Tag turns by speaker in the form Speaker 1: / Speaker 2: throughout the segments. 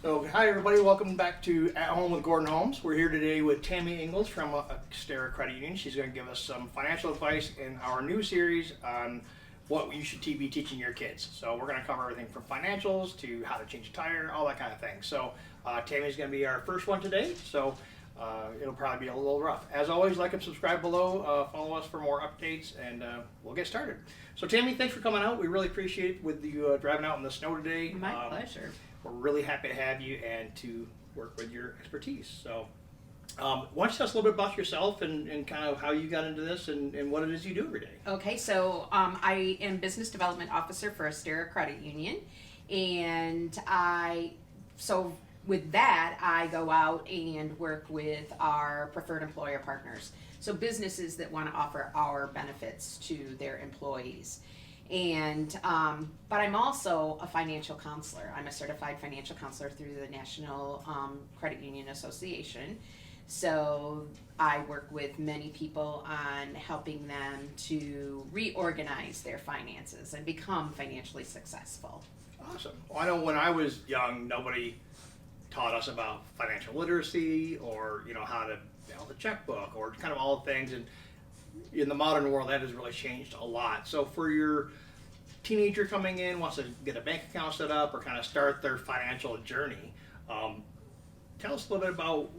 Speaker 1: So, hi everybody, welcome back to At Home with Gordon Holmes. We're here today with Tammy Ingalls from Astera Credit Union. She's going to give us some financial advice in our new series on what you should be teaching your kids. So we're going to cover everything from financials to how to change a tire, all that kind of thing. So Tammy's going to be our first one today, so it'll probably be a little rough. As always, like and subscribe below, follow us for more updates, and we'll get started. So Tammy, thanks for coming out. We really appreciate it with you driving out in the snow today.
Speaker 2: My pleasure.
Speaker 1: We're really happy to have you and to work with your expertise. So, why don't you tell us a little bit about yourself and kind of how you got into this and what it is you do every day?
Speaker 2: Okay, so I am Business Development Officer for Astera Credit Union, and with that, I go out and work with our preferred employer partners. So businesses that want to offer our benefits to their employees. And but I'm also a financial counselor. I'm a certified financial counselor through the National Credit Union Association. So I work with many people on helping them to reorganize their finances and become financially successful.
Speaker 1: Awesome. Well, I know when I was young, nobody taught us about financial literacy or how to the checkbook or kind of all the things. And in the modern world, that has really changed a lot. So for your teenager coming in, wants to get a bank account set up or kind of start their financial journey, tell us a little bit about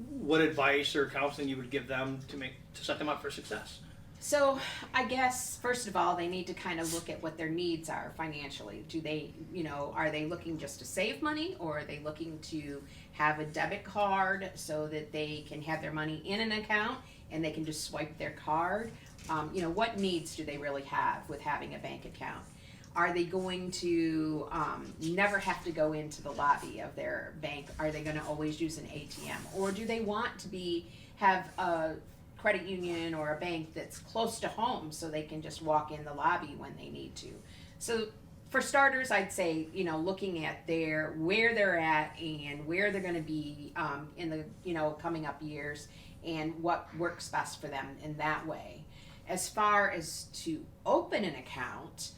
Speaker 1: what advice or counseling you would give them to set them up for success.
Speaker 2: So I guess first of all, they need to kind of look at what their needs are financially. Do they, are they looking just to save money, or are they looking to have a debit card so that they can have their money in an account and they can just swipe their card? What needs do they really have with having a bank account? Are they going to never have to go into the lobby of their bank? Are they going to always use an ATM? Or do they want to have a credit union or a bank that's close to home so they can just walk in the lobby when they need to? So for starters, I'd say, looking at where they're at and where they're going to be in the, coming up years and what works best for them in that way. As far as to open an account,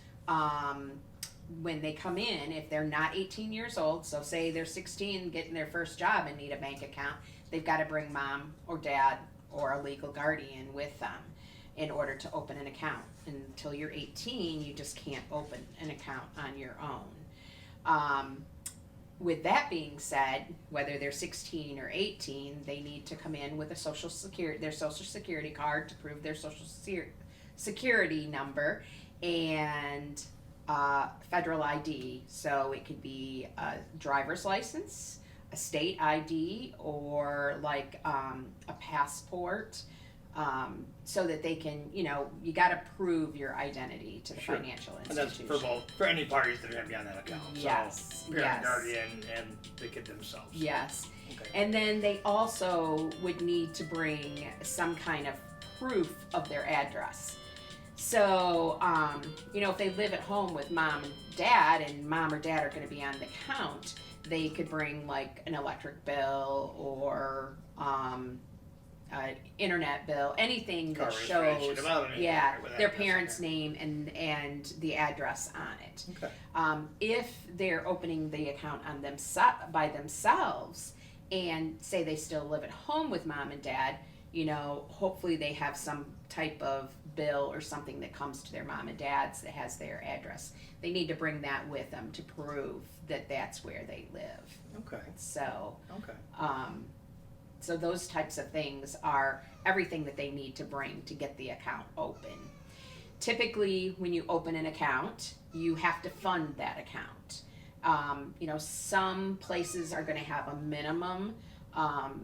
Speaker 2: when they come in, if they're not 18 years old, so say they're 16 getting their first job and need a bank account, they've got to bring mom or dad or a legal guardian with them in order to open an account. Until you're 18, you just can't open an account on your own. With that being said, whether they're 16 or 18, they need to come in with their social security card to prove their social security number and federal ID. So it could be a driver's license, a state ID, or like a passport, so that they can, you got to prove your identity to the financial institution.
Speaker 1: And that's for any parties that are going to be on that account.
Speaker 2: Yes.
Speaker 1: So parent, guardian, and the kid themselves.
Speaker 2: Yes.
Speaker 1: Okay.
Speaker 2: And then they also would need to bring some kind of proof of their address. So, if they live at home with mom and dad, and mom or dad are going to be on the account, they could bring like an electric bill or internet bill, anything that shows their parents' name and the address on it.
Speaker 1: Okay.
Speaker 2: If they're opening the account on by themselves and say they still live at home with mom and dad, hopefully they have some type of bill or something that comes to their mom and dad's that has their address. They need to bring that with them to prove that that's where they live.
Speaker 1: Okay.
Speaker 2: So,
Speaker 1: okay.
Speaker 2: So those types of things are everything that they need to bring to get the account open. Typically, when you open an account, you have to fund that account. Some places are going to have a minimum.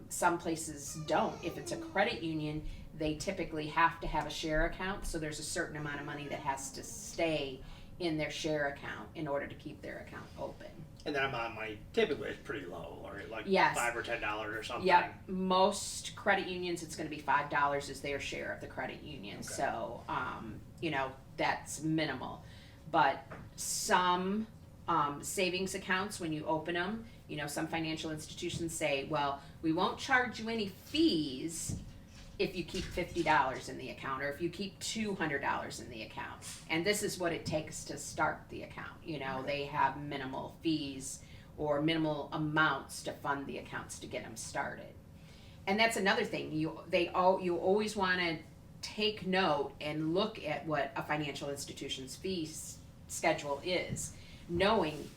Speaker 2: Some places don't. If it's a credit union, they typically have to have a share account, so there's a certain amount of money that has to stay in their share account in order to keep their account open.
Speaker 1: And that amount of money typically is pretty low, or like
Speaker 2: yes.
Speaker 1: $5 or $10 or something.
Speaker 2: Yep. Most credit unions, it's going to be $5 is their share of the credit union.
Speaker 1: Okay.
Speaker 2: So, that's minimal. But some savings accounts, when you open them, some financial institutions say, well, we won't charge you any fees if you keep $50 in the account, or if you keep $200 in the account. And this is what it takes to start the account. They have minimal fees or minimal amounts to fund the accounts to get them started. And that's another thing. You always want to take note and look at what a financial institution's fee schedule is, knowing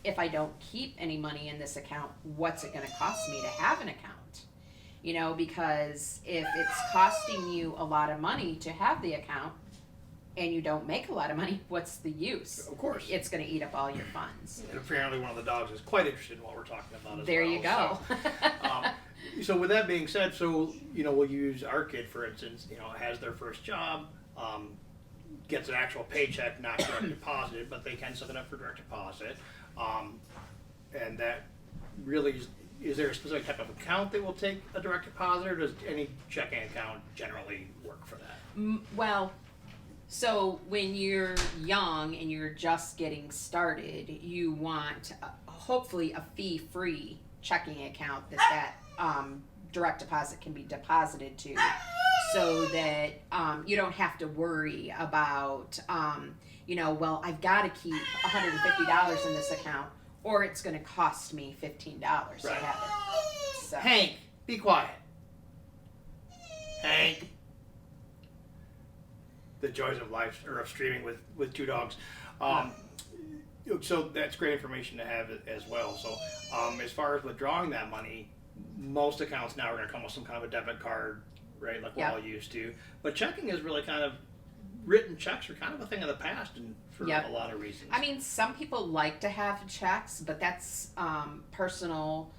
Speaker 2: if I don't keep any money in this account, what's it going to cost me to have an account? You know, because if it's costing you a lot of money to have the account and you don't make a lot of money, what's the use?
Speaker 1: Of course.
Speaker 2: It's going to eat up all your funds.
Speaker 1: And apparently one of the dogs is quite interested in what we're talking about as
Speaker 2: There
Speaker 1: well.
Speaker 2: you go.
Speaker 1: So with that being said, so, you know, we'll use our kid, for instance, you know, has their first job, gets an actual paycheck, not direct deposited, but they can set it up for direct deposit. And that really is there a specific type of account that will take a direct deposit, or does any checking account generally work for that?
Speaker 2: Well, so when you're young and you're just getting started, you want hopefully a fee-free checking account that direct deposit can be deposited to, so that you don't have to worry about, you know, well, I've got to keep $150 in this account, or it's going to cost me $15 to
Speaker 1: Right.
Speaker 2: have it. So.
Speaker 1: Hank, be quiet. Hank. The joys of life, or of streaming with two dogs. So that's great information to have as well. So as far as withdrawing that money, most accounts now are going to come with some kind of a debit card, right, like we're all used to. But checking is really kind of, written checks are kind of a thing of the past, and for a lot of reasons.
Speaker 2: I mean, some people like to have checks, but that's personal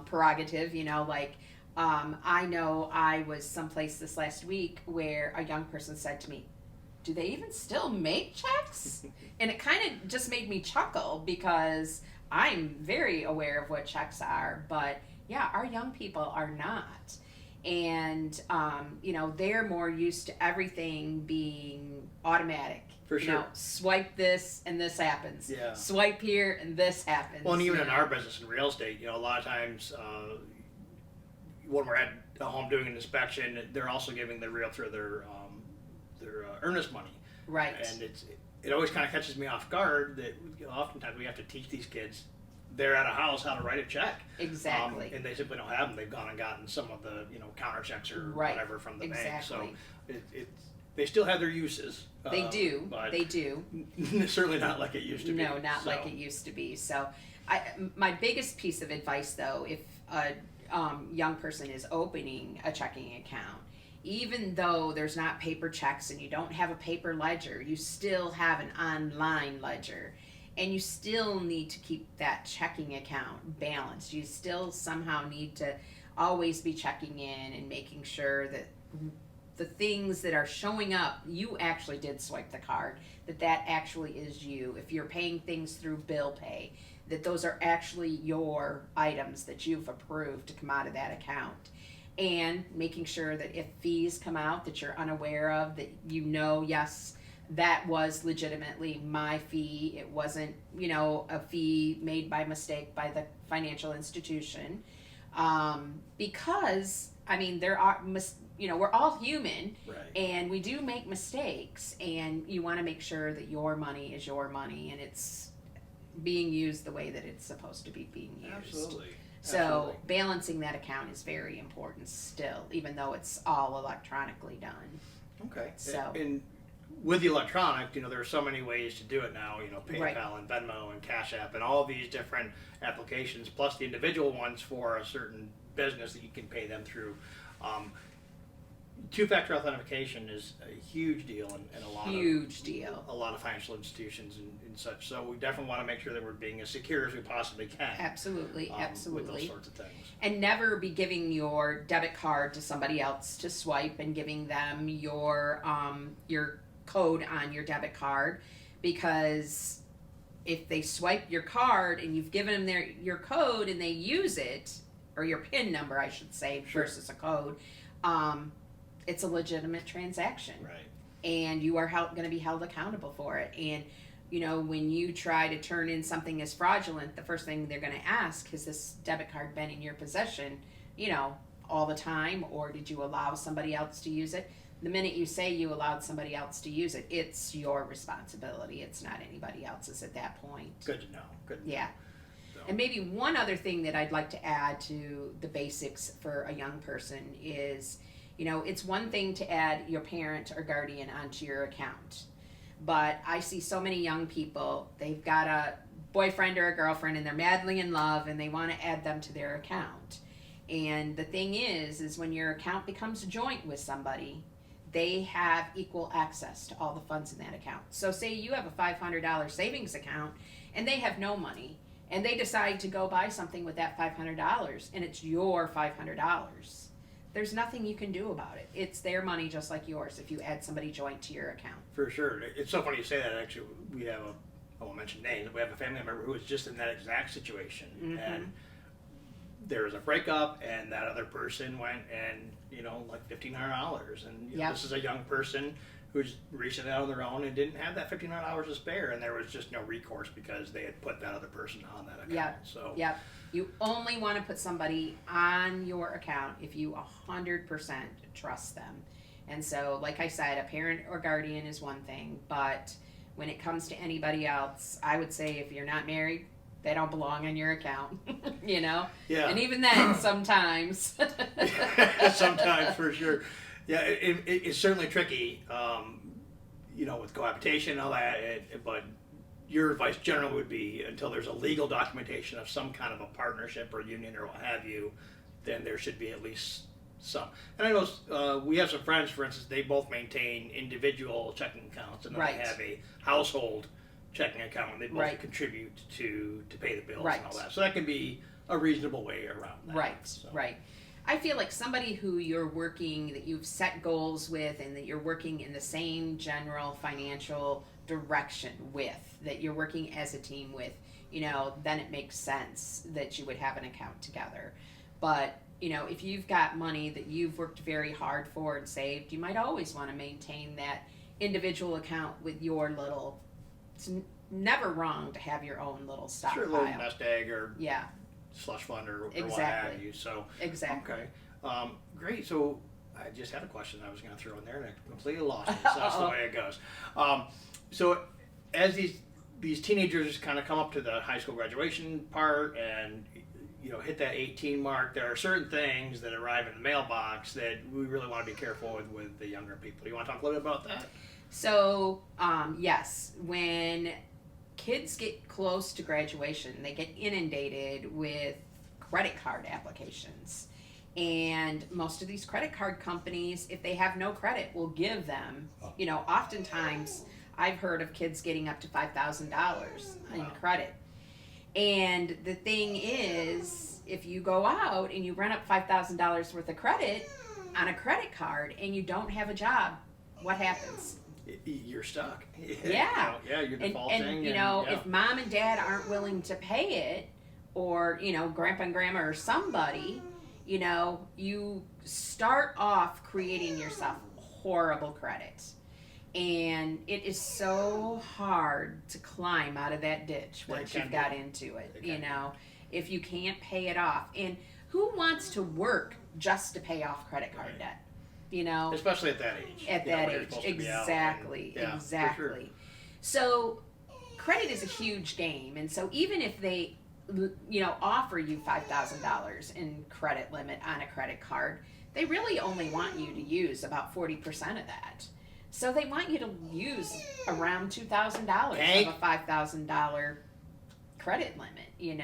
Speaker 2: prerogative, you know, like I know I was someplace this last week where a young person said to me, do they even still make checks? And it kind of just made me chuckle, because I'm very aware of what checks are, but yeah, our young people are not. And, you know, they're more used to everything being automatic.
Speaker 1: For sure.
Speaker 2: You know, swipe this and this happens.
Speaker 1: Yeah.
Speaker 2: Swipe here and this happens.
Speaker 1: Well, and even in our business in real estate, you know, a lot of times when we're at a home doing an inspection, they're also giving the realtor their earnest money.
Speaker 2: Right.
Speaker 1: And it always kind of catches me off guard that, you know, oftentimes we have to teach these kids, they're at a house, how to write a check.
Speaker 2: Exactly.
Speaker 1: And they simply don't have them. They've gone and gotten some of the, you know, counter checks or whatever from the bank. So they still have their uses.
Speaker 2: They do.
Speaker 1: But
Speaker 2: they do.
Speaker 1: Certainly not like it used to be.
Speaker 2: No, not like it used to be. So my biggest piece of advice, though, if a young person is opening a checking account, even though there's not paper checks and you don't have a paper ledger, you still have an online ledger. And you still need to keep that checking account balanced. You still somehow need to always be checking in and making sure that the things that are showing up, you actually did swipe the card, that actually is you. If you're paying things through bill pay, that those are actually your items that you've approved to come out of that account. And making sure that if fees come out that you're unaware of, that you know, yes, that was legitimately my fee. It wasn't, you know, a fee made by mistake by the financial institution. Because, I mean, there are, you know, we're all human,
Speaker 1: right,
Speaker 2: and we do make mistakes, and you want to make sure that your money is your money and it's being used the way that it's supposed to be being used.
Speaker 1: Absolutely.
Speaker 2: So balancing that account is very important still, even though it's all electronically done.
Speaker 1: Okay.
Speaker 2: So.
Speaker 1: And with the electronic, you know, there are so many ways to do it now, you know, PayPal
Speaker 2: Right.
Speaker 1: and Venmo and Cash App and all these different applications, plus the individual ones for a certain business that you can pay them through. Two-factor authentication is a huge deal in a lot of financial institutions and such. So we definitely want to make sure that we're being as secure as we possibly can.
Speaker 2: Absolutely, absolutely.
Speaker 1: With those sorts of things.
Speaker 2: And never be giving your debit card to somebody else to swipe and giving them your code on your debit card, because if they swipe your card and you've given them your code and they use it, or your PIN number, I should say,
Speaker 1: Sure.
Speaker 2: versus a code, it's a legitimate transaction.
Speaker 1: Right.
Speaker 2: And you are going to be held accountable for it. And, you know, when you try to turn in something as fraudulent, the first thing they're going to ask, has this debit card been in your possession, you know, all the time, or did you allow somebody else to use it? The minute you say you allowed somebody else to use it, it's your responsibility. It's not anybody else's at that point.
Speaker 1: Good to know. Good to know.
Speaker 2: Yeah. And maybe one other thing that I'd like to add to the basics for a young person is, it's one thing to add your parent or guardian onto your account. But I see so many young people, they've got a boyfriend or a girlfriend and they're madly in love and they want to add them to their account. And the thing is when your account becomes joint with somebody, they have equal access to all the funds in that account. So say you have a $500 savings account and they have no money and they decide to go buy something with that $500 and it's your $500. There's nothing you can do about it. It's their money just like yours if you add somebody joint to your account.
Speaker 1: For sure. It's so funny you say that. Actually, we have I won't mention names, we have a family member who was just in that exact situation. And there was a breakup and that other person went and, like $1,500. And this is a young person who's reaching out on their own and didn't have that $1,500 to spare. And there was just no recourse because they had put that other person on that account. So.
Speaker 2: You only want to put somebody on your account if you 100% trust them. And so, like I said, a parent or guardian is one thing, but when it comes to anybody else, I would say if you're not married, they don't belong on your account, Yeah. And even then, sometimes.
Speaker 1: Sometimes, for sure. Yeah, it's certainly tricky, with cohabitation and all that, but your advice generally would be until there's a legal documentation of some kind of a partnership or union or what have you, then there should be at least some. And I know we have some friends, for instance, they both maintain individual checking accounts and then they have a household checking account and they both contribute to pay the bills and all that. So that can be a reasonable way around that.
Speaker 2: Right. I feel like somebody who you're working, that you've set goals with and that you're working in the same general financial direction with, that you're working as a team with, then it makes sense that you would have an account together. But, if you've got money that you've worked very hard for and saved, you might always want to maintain that individual account with your little, it's never wrong to have your own little stockpile.
Speaker 1: Sure, a little nest egg or slush fund or what have you. So, okay. Great. So I just had a question I was going to throw in there and I completely lost it. So that's the way it goes. So as these teenagers kind of come up to the high school graduation part and hit that 18 mark, there are certain things that arrive in the mailbox that we really want to be careful with the younger people. Do you want to talk a little bit about that?
Speaker 2: So yes, when kids get close to graduation, they get inundated with credit card applications. And most of these credit card companies, if they have no credit, will give them, oftentimes I've heard of kids getting up to $5,000 in credit. And the thing is, if you go out and you run up $5,000 worth of credit on a credit card and you don't have a job, what happens?
Speaker 1: You're stuck.
Speaker 2: Yeah.
Speaker 1: You're defaulting.
Speaker 2: And if mom and dad aren't willing to pay it, or, grandpa and grandma or somebody, you start off creating yourself horrible credit. And it is so hard to climb out of that ditch once you've got into it, if you can't pay it off. And who wants to work just to pay off credit card debt?
Speaker 1: Especially at that age.
Speaker 2: At that age, exactly. Sure. So credit is a huge game. And so even if they, offer you $5,000 in credit limit on a credit card, they really only want you to use about 40% of that. So they want you to use around $2,000 of a $5,000 credit limit,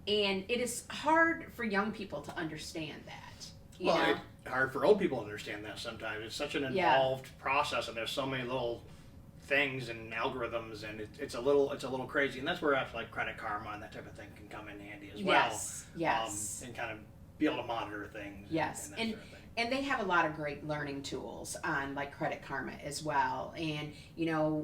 Speaker 2: And it is hard for young people to understand that.
Speaker 1: It's hard for old people to understand that sometimes. It's such an involved process, and there's so many little things and algorithms, and it's a little crazy. And that's where apps like Credit Karma and that type of thing can come in handy as well.
Speaker 2: Yes.
Speaker 1: And kind of be able to monitor things.
Speaker 2: Yes.
Speaker 1: And that sort of thing.
Speaker 2: And they have a lot of great learning tools on like Credit Karma as well. And,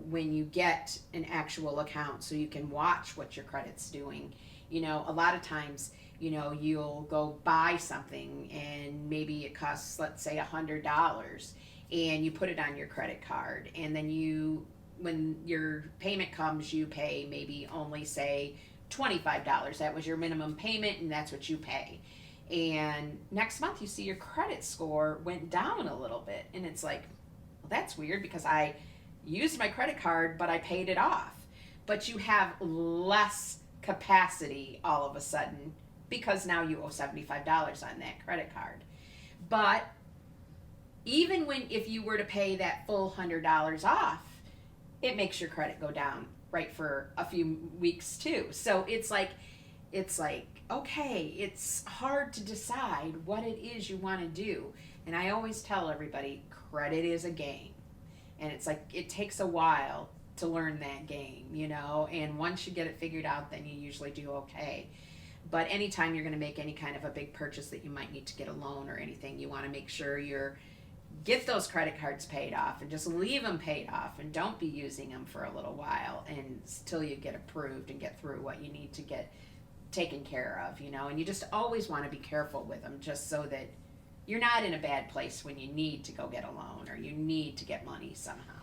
Speaker 2: when you get an actual account so you can watch what your credit's doing, a lot of times, you'll go buy something and maybe it costs, let's say $100 and you put it on your credit card. And then when your payment comes, you pay maybe only say $25. That was your minimum payment and that's what you pay. And next month you see your credit score went down a little bit. And it's like, well, that's weird because I used my credit card, but I paid it off. But you have less capacity all of a sudden because now you owe $75 on that credit card. But even if you were to pay that full $100 off, it makes your credit go down right for a few weeks too. So it's like okay, it's hard to decide what it is you want to do. And I always tell everybody, credit is a game. And it's like, it takes a while to learn that game, and once you get it figured out, then you usually do okay. But anytime you're going to make any kind of a big purchase that you might need to get a loan or anything, you want to make sure get those credit cards paid off and just leave them paid off and don't be using them for a little while until you get approved and get through what you need to get taken care of, and you just always want to be careful with them just so that you're not in a bad place when you need to go get a loan or you need to get money somehow.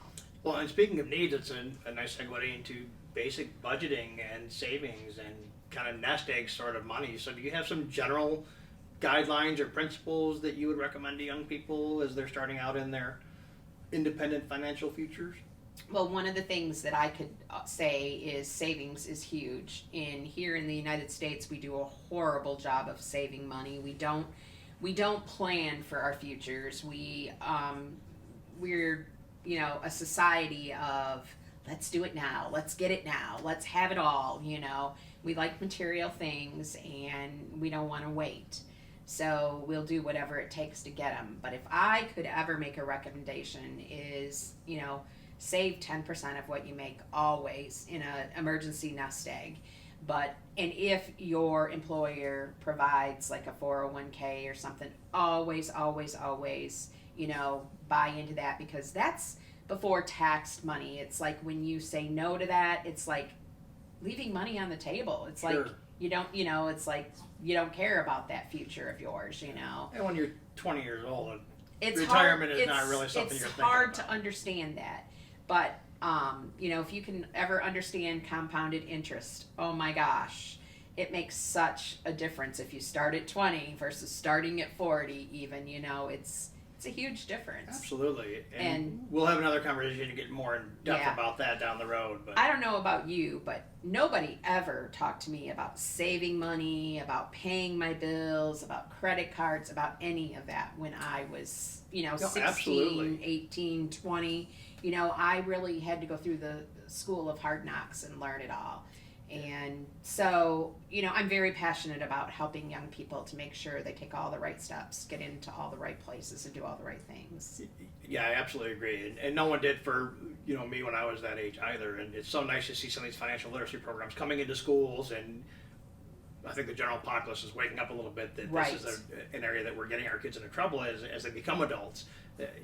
Speaker 1: Well, and speaking of needs, it's a nice segue into basic budgeting and savings and kind of nest egg sort of money. So do you have some general guidelines or principles that you would recommend to young people as they're starting out in their independent financial futures?
Speaker 2: Well, one of the things that I could say is savings is huge. Here in the United States, we do a horrible job of saving money. We don't plan for our futures. We're a society of let's do it now, let's get it now, let's have it all. We like material things and we don't want to wait. So we'll do whatever it takes to get them. But if I could ever make a recommendation is, save 10% of what you make always in an emergency nest egg. And if your employer provides like a 401k or something, always, buy into that, because that's before taxed money. It's like when you say no to that, it's like leaving money on the table. It's
Speaker 1: Sure.
Speaker 2: like you don't, it's like you don't care about that future of yours,
Speaker 1: And when you're 20 years old,
Speaker 2: it's
Speaker 1: retirement
Speaker 2: hard,
Speaker 1: is not really something
Speaker 2: it's
Speaker 1: you're thinking
Speaker 2: hard
Speaker 1: about.
Speaker 2: to understand that. But if you can ever understand compounded interest, oh my gosh, it makes such a difference if you start at 20 versus starting at 40 even, it's a huge difference.
Speaker 1: Absolutely. And
Speaker 2: And
Speaker 1: we'll have another conversation to get more in depth
Speaker 2: Yeah.
Speaker 1: about that down the road. But
Speaker 2: I don't know about you, but nobody ever talked to me about saving money, about paying my bills, about credit cards, about any of that when I was, 16,
Speaker 1: absolutely.
Speaker 2: 18, 20. I really had to go through the school of hard knocks and learn it all. And so, I'm very passionate about helping young people to make sure they take all the right steps, get into all the right places, and do all the right things.
Speaker 1: Yeah, I absolutely agree. And no one did for, me when I was that age either. And it's so nice to see some of these financial literacy programs coming into schools. And I think the general populace is waking up a little bit that
Speaker 2: Right.
Speaker 1: this is an area that we're getting our kids into trouble as they become adults.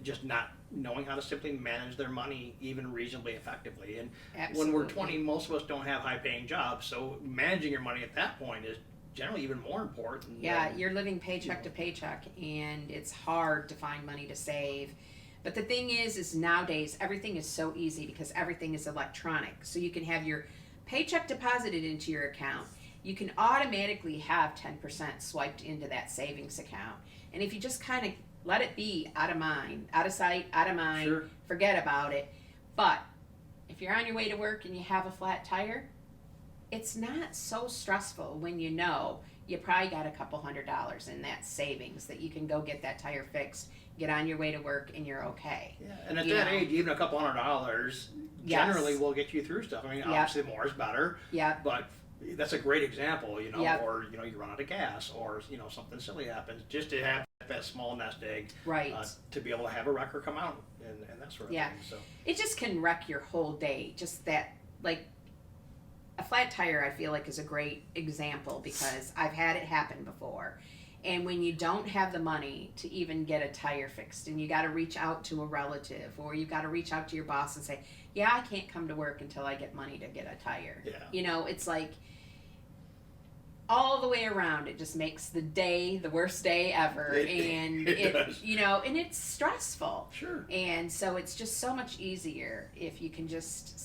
Speaker 1: Just not knowing how to simply manage their money even reasonably effectively. And when we're
Speaker 2: Absolutely.
Speaker 1: 20, most of us don't have high paying jobs. So managing your money at that point is generally even more important.
Speaker 2: Yeah,
Speaker 1: than-
Speaker 2: you're living paycheck to paycheck, and it's hard to find money to save. But the thing is nowadays everything is so easy because everything is electronic. So you can have your paycheck deposited into your account. You can automatically have 10% swiped into that savings account. And if you just kind of let it be out of mind, out of sight, out of mind,
Speaker 1: Sure.
Speaker 2: forget about it. But if you're on your way to work and you have a flat tire, it's not so stressful when you know you probably got a couple $100 in that savings that you can go get that tire fixed, get on your way to work, and you're okay.
Speaker 1: Yeah, and at
Speaker 2: You
Speaker 1: that
Speaker 2: know.
Speaker 1: age, even a couple $100
Speaker 2: Yes.
Speaker 1: generally will get you through stuff. I mean,
Speaker 2: Yeah.
Speaker 1: obviously more is better,
Speaker 2: Yeah,
Speaker 1: but that's a great example,
Speaker 2: Yeah.
Speaker 1: or, you run out of gas or, something silly happens. Just to have that small nest egg
Speaker 2: right.
Speaker 1: to be able to have a wrecker come out and that sort of
Speaker 2: Yeah.
Speaker 1: thing. So,
Speaker 2: It just can wreck your whole day. Just that, like, a flat tire, I feel like, is a great example because I've had it happen before. And when you don't have the money to even get a tire fixed and you got to reach out to a relative or you got to reach out to your boss and say, yeah, I can't come to work until I get money to get a tire.
Speaker 1: Yeah.
Speaker 2: It's like all the way around, it just makes the day the worst day ever. And
Speaker 1: It does.
Speaker 2: and it's stressful.
Speaker 1: Sure.
Speaker 2: And so it's just so much easier if you can just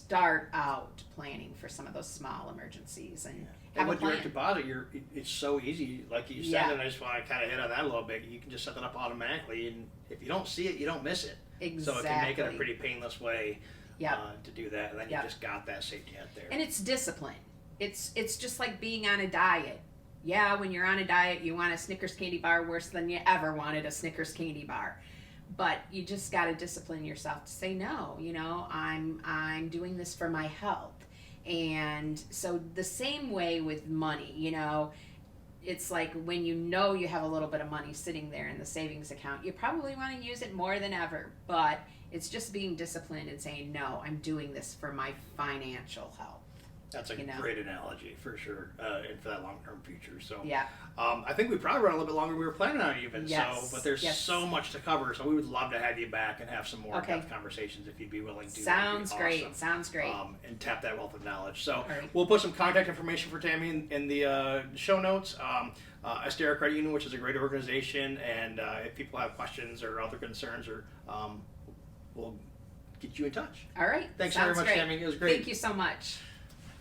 Speaker 2: start out planning for some of those small emergencies and
Speaker 1: And
Speaker 2: have a
Speaker 1: with direct
Speaker 2: plan.
Speaker 1: deposit, it's so easy, like you said,
Speaker 2: Yeah.
Speaker 1: and I just want to kind of hit on that a little bit. You can just set that up automatically, and if you don't see it, you don't miss it.
Speaker 2: Exactly.
Speaker 1: So it can make it a pretty painless way
Speaker 2: Yep.
Speaker 1: to do that, and then
Speaker 2: Yep.
Speaker 1: you just got that safety net there.
Speaker 2: And it's discipline. It's just like being on a diet. Yeah, when you're on a diet, you want a Snickers candy bar worse than you ever wanted a Snickers candy bar. But you just got to discipline yourself to say no. I'm doing this for my health. And so the same way with money, it's like when you have a little bit of money sitting there in the savings account, you probably want to use it more than ever. But it's just being disciplined and saying, no, I'm doing this for my financial health.
Speaker 1: That's a great analogy for sure, and for that long-term future. So,
Speaker 2: yeah.
Speaker 1: I think we probably run a little bit longer than we were planning on even.
Speaker 2: Yes.
Speaker 1: So, but there's so much to cover. So we would love to have you back and have some more in-depth conversations if you'd be willing to.
Speaker 2: Sounds great. Sounds great.
Speaker 1: And tap that wealth of knowledge. So
Speaker 2: right.
Speaker 1: We'll put some contact information for Tammy in the show notes. Astera Credit Union, which is a great organization, and if people have questions or other concerns, or we'll get you in touch.
Speaker 2: All right.
Speaker 1: Thanks very much, Tammy. It was great.
Speaker 2: Thank you so much.